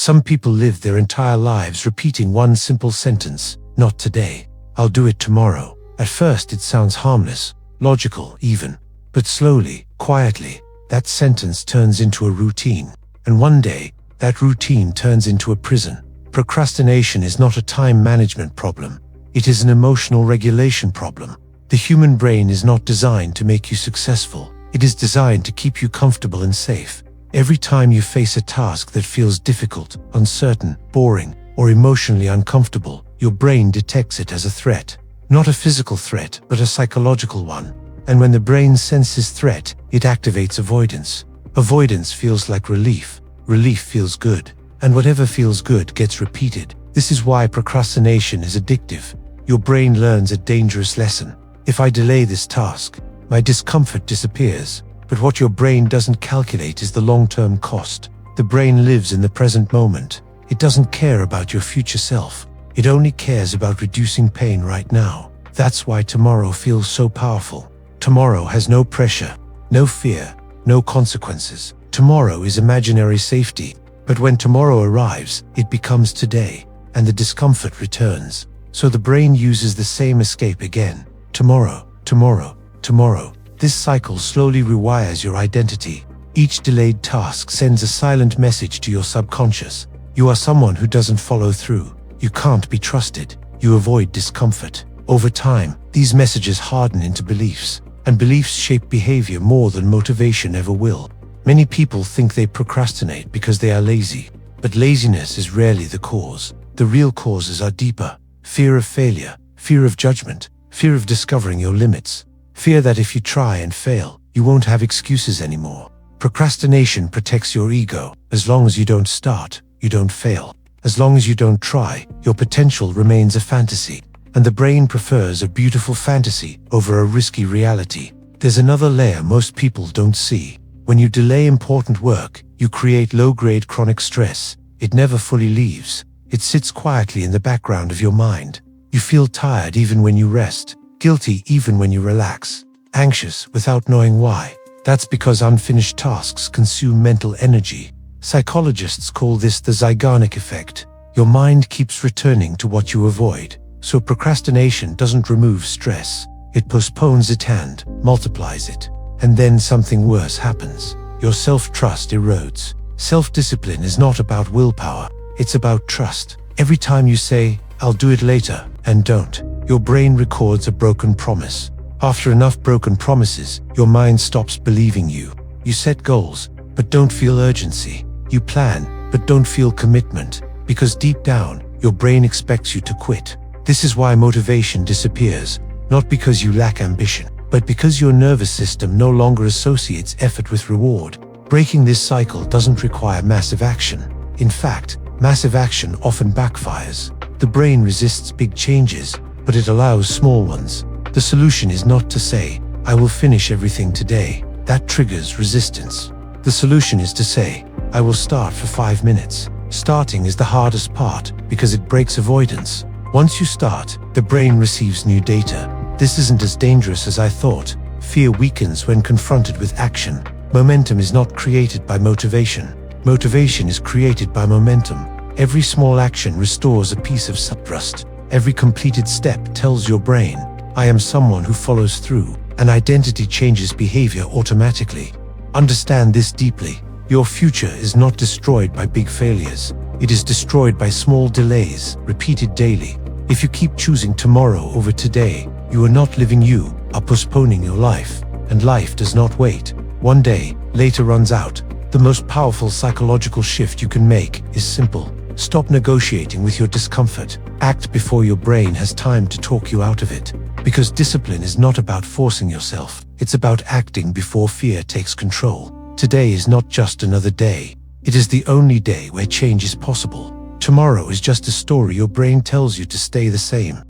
Some people live their entire lives repeating one simple sentence: not today. I'll do it tomorrow. At first it sounds harmless, logical even. But slowly, quietly, that sentence turns into a routine. And one day, that routine turns into a prison. Procrastination is not a time management problem. It is an emotional regulation problem. The human brain is not designed to make you successful. It is designed to keep you comfortable and safe. Every time you face a task that feels difficult, uncertain, boring, or emotionally uncomfortable, your brain detects it as a threat. Not a physical threat, but a psychological one. And when the brain senses threat, it activates avoidance. Avoidance feels like relief. Relief feels good. And whatever feels good gets repeated. This is why procrastination is addictive. Your brain learns a dangerous lesson. If I delay this task, my discomfort disappears. But what your brain doesn't calculate is the long-term cost. The brain lives in the present moment. It doesn't care about your future self. It only cares about reducing pain right now. That's why tomorrow feels so powerful. Tomorrow has no pressure, no fear, no consequences. Tomorrow is imaginary safety. But when tomorrow arrives, it becomes today, and the discomfort returns. So the brain uses the same escape again. Tomorrow, tomorrow, tomorrow. This cycle slowly rewires your identity. Each delayed task sends a silent message to your subconscious. You are someone who doesn't follow through. You can't be trusted. You avoid discomfort. Over time, these messages harden into beliefs, and beliefs shape behavior more than motivation ever will. Many people think they procrastinate because they are lazy, but laziness is rarely the cause. The real causes are deeper. Fear of failure, fear of judgment, fear of discovering your limits. Fear that if you try and fail, you won't have excuses anymore. Procrastination protects your ego. As long as you don't start, you don't fail. As long as you don't try, your potential remains a fantasy. And the brain prefers a beautiful fantasy over a risky reality. There's another layer most people don't see. When you delay important work, you create low-grade chronic stress. It never fully leaves. It sits quietly in the background of your mind. You feel tired even when you rest, guilty even when you relax, anxious without knowing why. That's because unfinished tasks consume mental energy. Psychologists call this the Zeigarnik effect. Your mind keeps returning to what you avoid. So procrastination doesn't remove stress. It postpones it and multiplies it. And then something worse happens. Your self-trust erodes. Self-discipline is not about willpower. It's about trust. Every time you say, "I'll do it later," and don't, your brain records a broken promise. After enough broken promises, your mind stops believing you. You set goals, but don't feel urgency. You plan, but don't feel commitment. Because deep down, your brain expects you to quit. This is why motivation disappears, not because you lack ambition, but because your nervous system no longer associates effort with reward. Breaking this cycle doesn't require massive action. In fact, massive action often backfires. The brain resists big changes, but it allows small ones. The solution is not to say, "I will finish everything today." That triggers resistance. The solution is to say, "I will start for 5 minutes." Starting is the hardest part because it breaks avoidance. Once you start, the brain receives new data. This isn't as dangerous as I thought. Fear weakens when confronted with action. Momentum is not created by motivation. Motivation is created by momentum. Every small action restores a piece of self-trust. Every completed step tells your brain, "I am someone who follows through," and identity changes behavior automatically. Understand this deeply. Your future is not destroyed by big failures. It is destroyed by small delays, repeated daily. If you keep choosing tomorrow over today, you are not living, you are postponing your life. And life does not wait. One day, later runs out. The most powerful psychological shift you can make is simple. Stop negotiating with your discomfort. Act before your brain has time to talk you out of it. Because discipline is not about forcing yourself. It's about acting before fear takes control. Today is not just another day. It is the only day where change is possible. Tomorrow is just a story your brain tells you to stay the same.